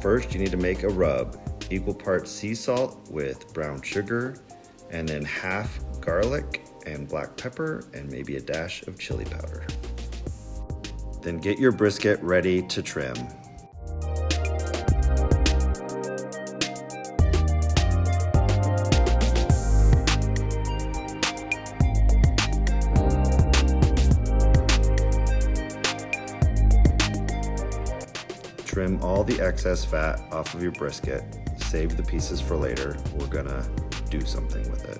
First, you need to make a rub. Equal parts sea salt with brown sugar, and then half garlic and black pepper, and maybe a dash of chili powder. Then get your brisket ready to trim. Trim all the excess fat off of your brisket. Save the pieces for later. We're gonna do something with it.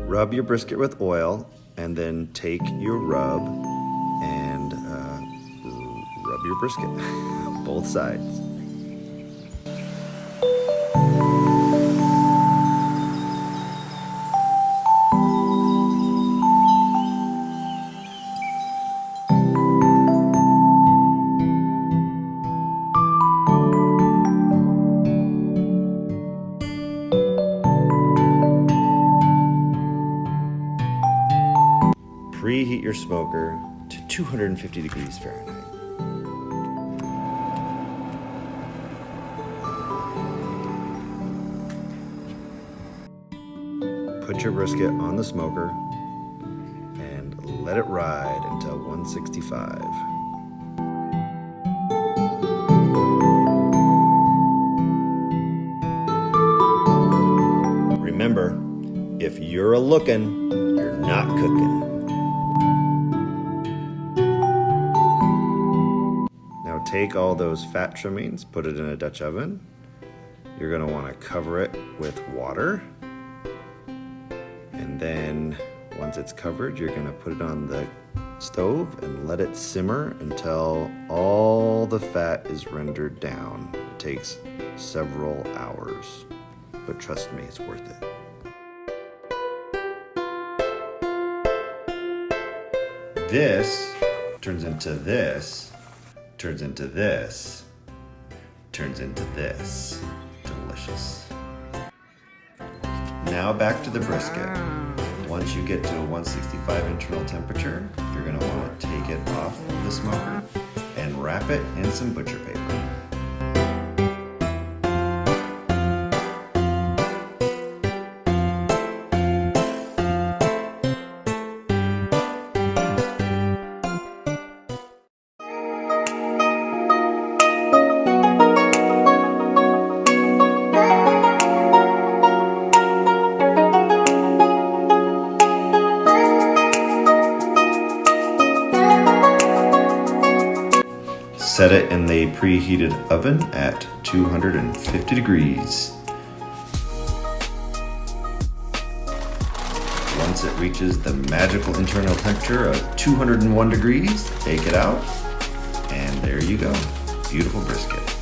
Rub your brisket with oil, and then take your rub and rub your brisket, both sides. Preheat your smoker to 250 degrees Fahrenheit. Put your brisket on the smoker and let it ride until 165. Remember, if you're a-lookin', you're not cooking. Now take all those fat trimmings, put it in a Dutch oven. You're gonna wanna cover it with water. And then once it's covered, you're gonna put it on the stove and let it simmer until all the fat is rendered down. It takes several hours, but trust me, it's worth it. This turns into this, turns into this, turns into this. Delicious. Now back to the brisket. Once you get to a 165 internal temperature, you're gonna wanna take it off the smoker and wrap it in some butcher paper. Set it in the preheated oven at 250 degrees. Once it reaches the magical internal temperature of 201 degrees, take it out, and there you go. Beautiful brisket.